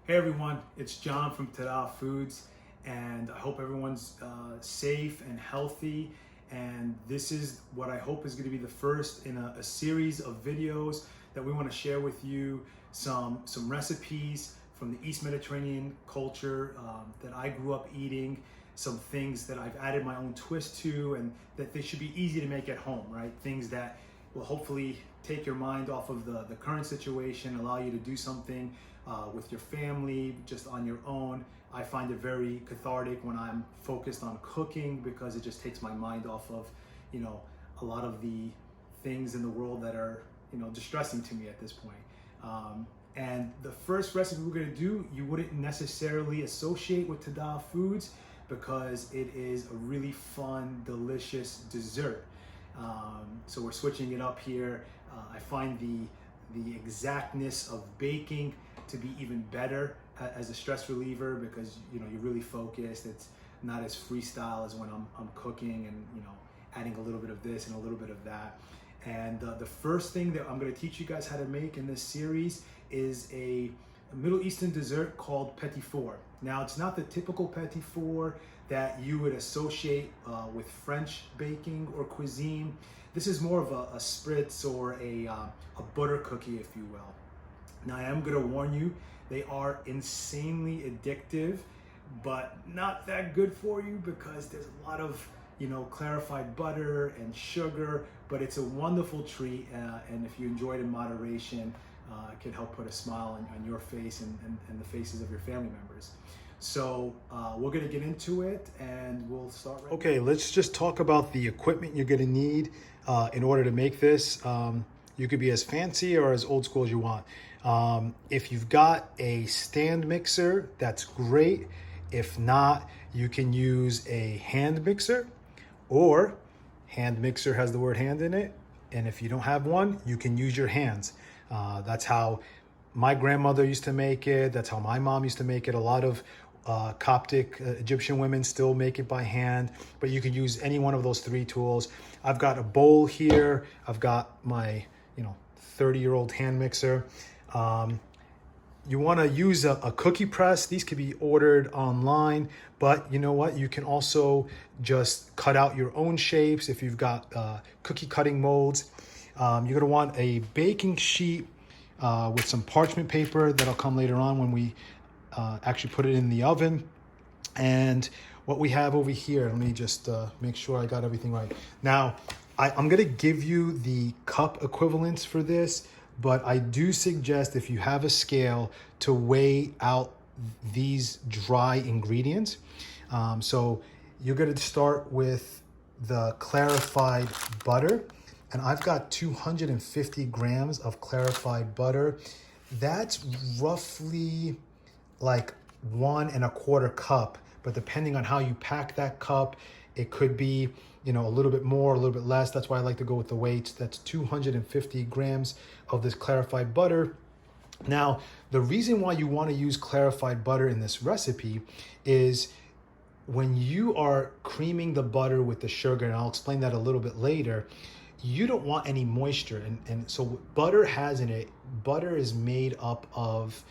Hey everyone, it's John from TaDah Foods, and I hope everyone's safe and healthy. And this is what I hope is going to be the first in a series of videos that we want to share with you some recipes from the East Mediterranean culture that I grew up eating, some things that I've added my own twist to, and that they should be easy to make at home, right? Things that will hopefully take your mind off of the current situation, allow you to do something with your family, just on your own. I find it very cathartic when I'm focused on cooking because it just takes my mind off of, a lot of the things in the world that are, distressing to me at this point. And the first recipe we're gonna do, you wouldn't necessarily associate with TaDah Foods because it is a really fun, delicious dessert. So we're switching it up here. I find the exactness of baking to be even better as a stress reliever because you're really focused. It's not as freestyle as when I'm cooking and adding a little bit of this and a little bit of that. And the first thing that I'm going to teach you guys how to make in this series is a Middle Eastern dessert called Petite. Now, it's not the typical Petite that you would associate with French baking or cuisine. This is more of a spritz or a butter cookie, if you will. Now, I am gonna warn you, they are insanely addictive, but not that good for you because there's a lot of, clarified butter and sugar, but it's a wonderful treat. And if you enjoy it in moderation, it can help put a smile on your face and the faces of your family members. So we're gonna get into it and we'll start right Okay, let's just talk about the equipment you're gonna need in order to make this. You could be as fancy or as old school as you want. If you've got a stand mixer, that's great. If not, you can use a hand mixer, or hand mixer has the word hand in it. And if you don't have one, you can use your hands. That's how my grandmother used to make it. That's how my mom used to make it. A lot of Coptic Egyptian women still make it by hand, but you can use any one of those three tools. I've got a bowl here. I've got my 30-year-old hand mixer. You want to use a cookie press. These could be ordered online, but you know what? You can also just cut out your own shapes if you've got cookie cutting molds. You're going to want a baking sheet with some parchment paper that'll come later on when we actually put it in the oven. And what we have over here, let me just make sure I got everything right. Now, I'm gonna give you the cup equivalents for this, but I do suggest if you have a scale to weigh out these dry ingredients. So you're gonna start with the clarified butter, and I've got 250 grams of clarified butter. That's roughly like 1 1/4 cup, but depending on how you pack that cup, it could be a little bit more, a little bit less. That's why I like to go with the weights. That's 250 grams of this clarified butter. Now, the reason why you want to use clarified butter in this recipe is when you are creaming the butter with the sugar, and I'll explain that a little bit later, you don't want any moisture. And so what butter has in it, butter is made up of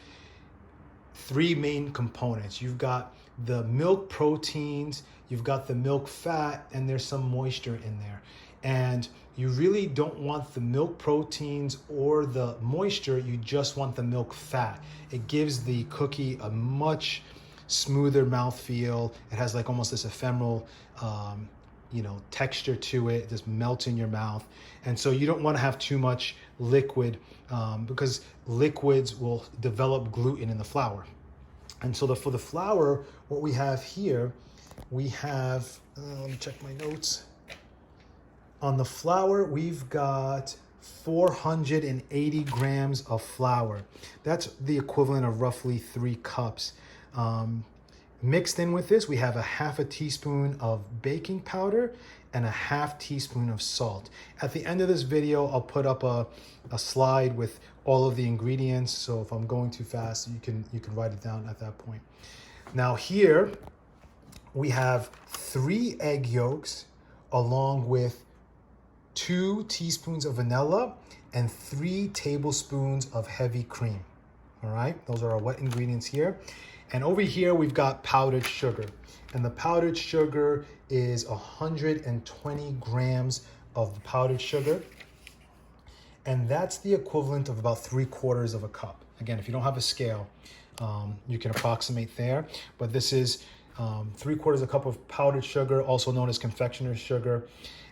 3 main components. You've got the milk proteins, you've got the milk fat, and there's some moisture in there. And you really don't want the milk proteins or the moisture, you just want the milk fat. It gives the cookie a much smoother mouthfeel. It has like almost this ephemeral texture to it. It just melts in your mouth. And so you don't want to have too much liquid because liquids will develop gluten in the flour. And so for the flour, what we have here, we have, let me check my notes. On the flour, we've got 480 grams of flour. That's the equivalent of roughly 3 cups. Mixed in with this, we have a 1/2 teaspoon of baking powder and a 1/2 teaspoon of salt. At the end of this video, I'll put up a slide with all of the ingredients. So if I'm going too fast, you can write it down at that point. Now here, we have 3 egg yolks along with 2 teaspoons of vanilla and 3 tablespoons of heavy cream. All right, those are our wet ingredients here. And over here, we've got powdered sugar. And the powdered sugar is 120 grams of powdered sugar. And that's the equivalent of about 3/4 of a cup. Again, if you don't have a scale, you can approximate there. But this is 3/4 of a cup of powdered sugar, also known as confectioner's sugar.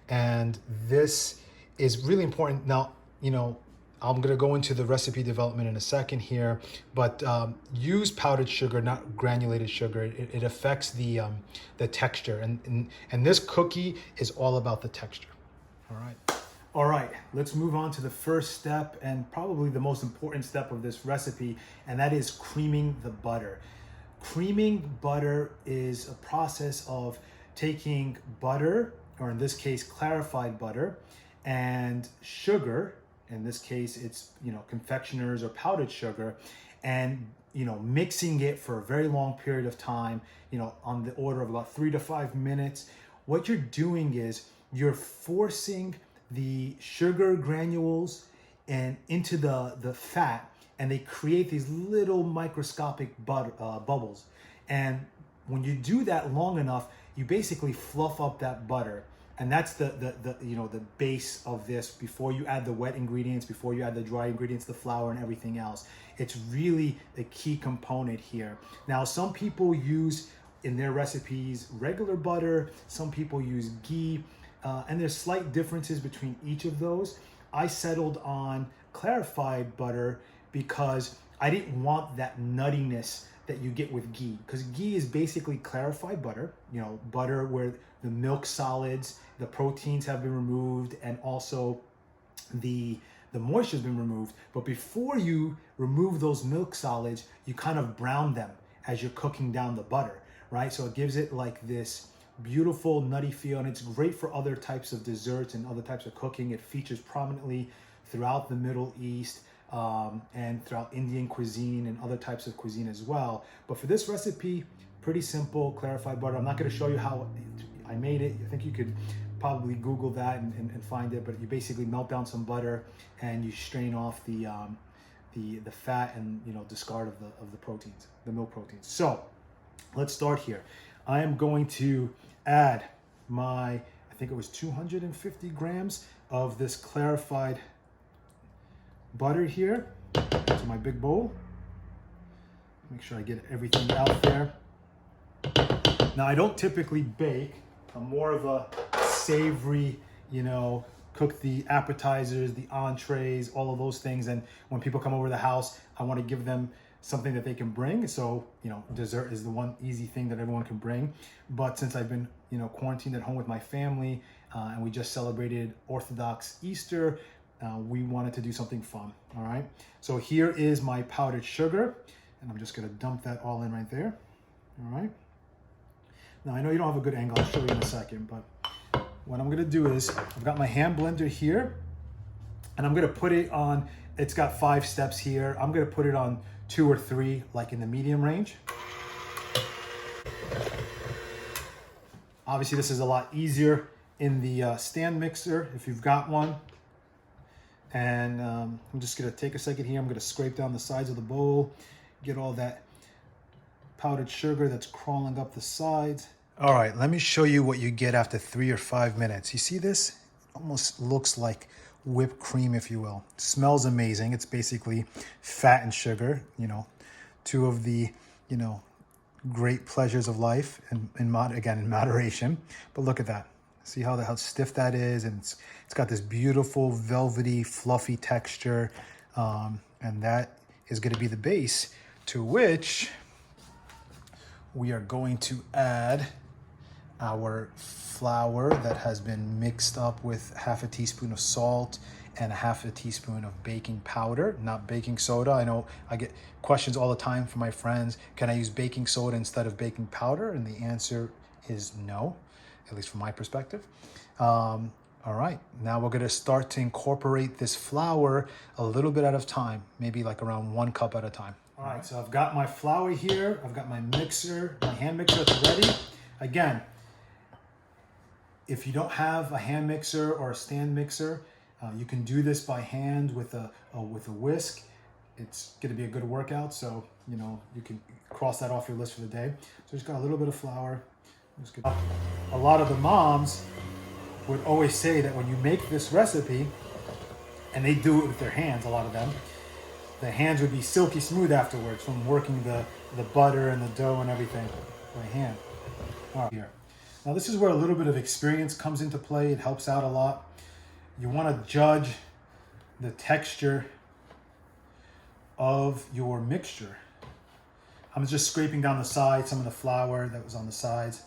And this is really important. Now, you know, I'm gonna go into the recipe development in a second here, but use powdered sugar, not granulated sugar. It affects the texture, and this cookie is all about the texture. All right. All right, let's move on to the first step and probably the most important step of this recipe, and that is creaming the butter. Creaming butter is a process of taking butter, or in this case, clarified butter, and sugar. In this case, it's, you know, confectioner's or powdered sugar, and, you know, mixing it for a very long period of time, you know, on the order of about 3 to 5 minutes. What you're doing is you're forcing the sugar granules and into the fat, and they create these little microscopic bubbles. And when you do that long enough, you basically fluff up that butter. And that's the you know, the base of this before you add the wet ingredients, before you add the dry ingredients, the flour and everything else. It's really the key component here. Now, some people use in their recipes regular butter, some people use ghee, and there's slight differences between each of those. I settled on clarified butter because I didn't want that nuttiness that you get with ghee, because ghee is basically clarified butter, you know, butter where the milk solids, the proteins have been removed, and also the moisture has been removed. But before you remove those milk solids, you kind of brown them as you're cooking down the butter, right? So it gives it like this beautiful nutty feel, and it's great for other types of desserts and other types of cooking. It features prominently throughout the Middle East, and throughout Indian cuisine and other types of cuisine as well. But for this recipe, pretty simple, clarified butter. I'm not going to show you how I made it. I think you could probably Google that and find it. But you basically melt down some butter and you strain off the fat and, you know, discard of the proteins, the milk proteins. So let's start here. I am going to add I think it was 250 grams of this clarified butter here to my big bowl. Make sure I get everything out there. Now, I don't typically bake. I'm more of a savory, you know, cook the appetizers, the entrees, all of those things. And when people come over the house, I want to give them something that they can bring. So, you know, dessert is the one easy thing that everyone can bring. But since I've been, you know, quarantined at home with my family, and we just celebrated Orthodox Easter, we wanted to do something fun. All right, so here is my powdered sugar, and I'm just going to dump that all in right there. All right, now I know you don't have a good angle, I'll show you in a second, but what I'm going to do is I've got my hand blender here, and I'm going to put it on, it's got 5 steps here. I'm going to put it on 2 or 3, like in the medium range. Obviously this is a lot easier in the stand mixer if you've got one. And I'm just gonna take a second here. I'm gonna scrape down the sides of the bowl, get all that powdered sugar that's crawling up the sides. All right, let me show you what you get after 3 or 5 minutes. You see this? It almost looks like whipped cream, if you will. It smells amazing. It's basically fat and sugar, you know, 2 of the, you know, great pleasures of life, and in moderation. But look at that. See how stiff that is, and it's got this beautiful velvety, fluffy texture, and that is going to be the base to which we are going to add our flour that has been mixed up with 1/2 teaspoon of salt and 1/2 teaspoon of baking powder, not baking soda. I know I get questions all the time from my friends, can I use baking soda instead of baking powder? And the answer is no, at least from my perspective. All right, now we're gonna start to incorporate this flour a little bit at a time, maybe like around 1 cup at a time. All right, so I've got my flour here, I've got my mixer, my hand mixer that's ready. Again, if you don't have a hand mixer or a stand mixer, you can do this by hand with a whisk. it's going to be a good workout. So, you know, you can cross that off your list for the day. So just got a little bit of flour. A lot of the moms would always say that when you make this recipe, and they do it with their hands, a lot of them, the hands would be silky smooth afterwards from working the butter and the dough and everything by hand. All right, here. Now this is where a little bit of experience comes into play. It helps out a lot. You want to judge the texture of your mixture. I'm just scraping down the sides, some of the flour that was on the sides.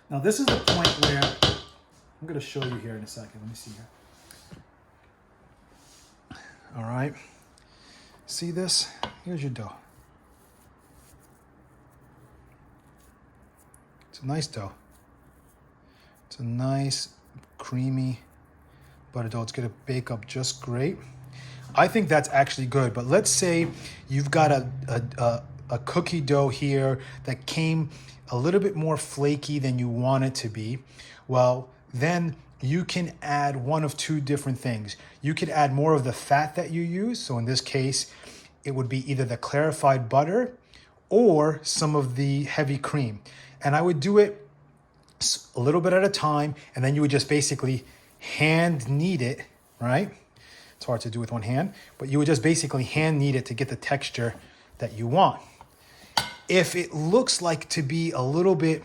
Now this is the point where I'm going to show you here in a second. Let me see here. All right. See this? Here's your dough. It's a nice dough. It's a nice, creamy butter dough. It's going to bake up just great. I think that's actually good. But let's say you've got a cookie dough here that came a little bit more flaky than you want it to be. Well, then you can add one of two different things. You could add more of the fat that you use. So in this case, it would be either the clarified butter or some of the heavy cream. And I would do it a little bit at a time, and then you would just basically hand knead it, right? It's hard to do with one hand, but you would just basically hand knead it to get the texture that you want. If it looks like to be a little bit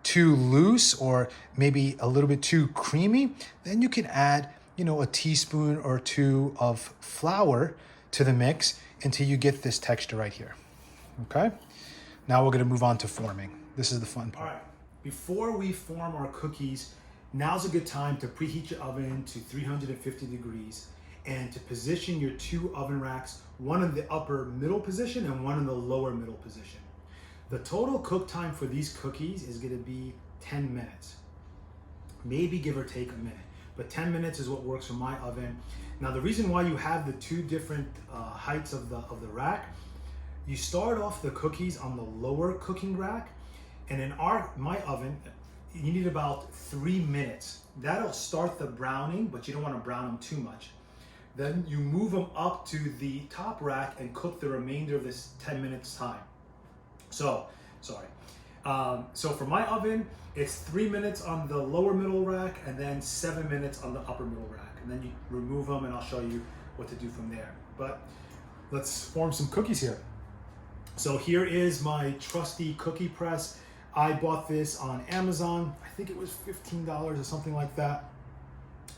too loose or maybe a little bit too creamy, then you can add, you know, a teaspoon or two of flour to the mix until you get this texture right here. Okay? Now we're going to move on to forming. This is the fun part. All right. Before we form our cookies, now's a good time to preheat your oven to 350 degrees and to position your two oven racks, one in the upper middle position and one in the lower middle position. The total cook time for these cookies is going to be 10 minutes, maybe give or take a minute, but 10 minutes is what works for my oven. Now, the reason why you have the two different heights of the rack, you start off the cookies on the lower cooking rack, and in my oven, you need about 3 minutes. That'll start the browning, but you don't want to brown them too much. Then you move them up to the top rack and cook the remainder of this 10 minutes time. So for my oven, it's 3 minutes on the lower middle rack and then 7 minutes on the upper middle rack. And then you remove them and I'll show you what to do from there. But let's form some cookies here. So here is my trusty cookie press. I bought this on Amazon. I think it was $15 or something like that.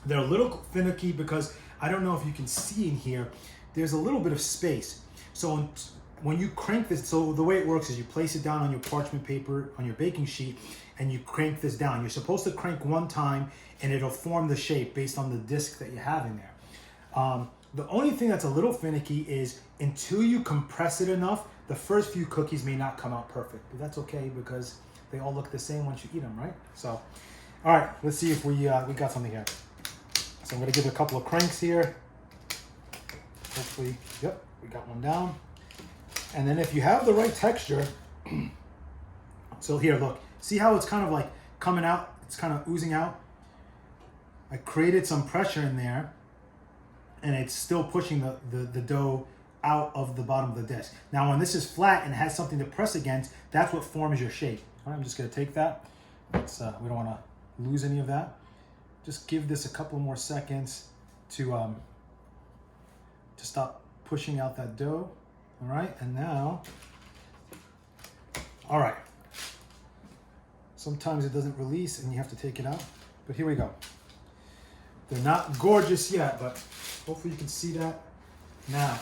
They're a little finicky because I don't know if you can see in here, there's a little bit of space. So when you crank this, so the way it works is you place it down on your parchment paper, on your baking sheet, and you crank this down. You're supposed to crank one time and it'll form the shape based on the disc that you have in there. The only thing that's a little finicky is until you compress it enough, the first few cookies may not come out perfect, but that's okay because they all look the same once you eat them, right? So, all right, let's see if we got something here. So I'm gonna give it a couple of cranks here. Hopefully, yep, we got one down. And then if you have the right texture, so here, look, see how it's kind of like coming out? It's kind of oozing out. I created some pressure in there and it's still pushing the dough out of the bottom of the disc. Now, when this is flat and has something to press against, that's what forms your shape. All right, I'm just gonna take that. We don't wanna lose any of that. Just give this a couple more seconds to stop pushing out that dough. All right, and now, all right. Sometimes it doesn't release and you have to take it out, but here we go. They're not gorgeous yet, but hopefully you can see that. Now,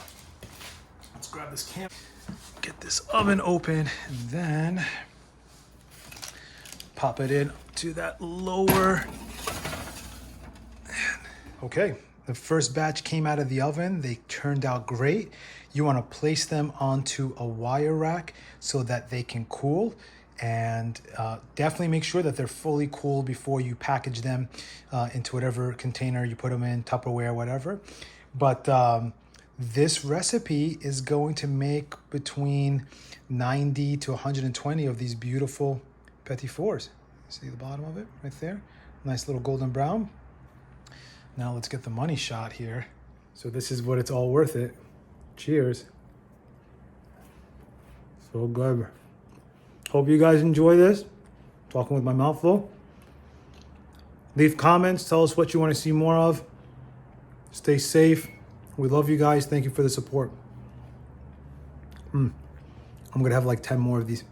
let's grab this camera, get this oven open, and then pop it in to that lower. Okay, the first batch came out of the oven. They turned out great. You want to place them onto a wire rack so that they can cool, and definitely make sure that they're fully cooled before you package them into whatever container you put them in, Tupperware, whatever. But this recipe is going to make between 90 to 120 of these beautiful petit fours. See the bottom of it right there? Nice little golden brown. Now let's get the money shot here. So this is what it's all worth it. Cheers. So good. Hope you guys enjoy this. Talking with my mouth full. Leave comments. Tell us what you want to see more of. Stay safe. We love you guys. Thank you for the support. I'm going to have like 10 more of these.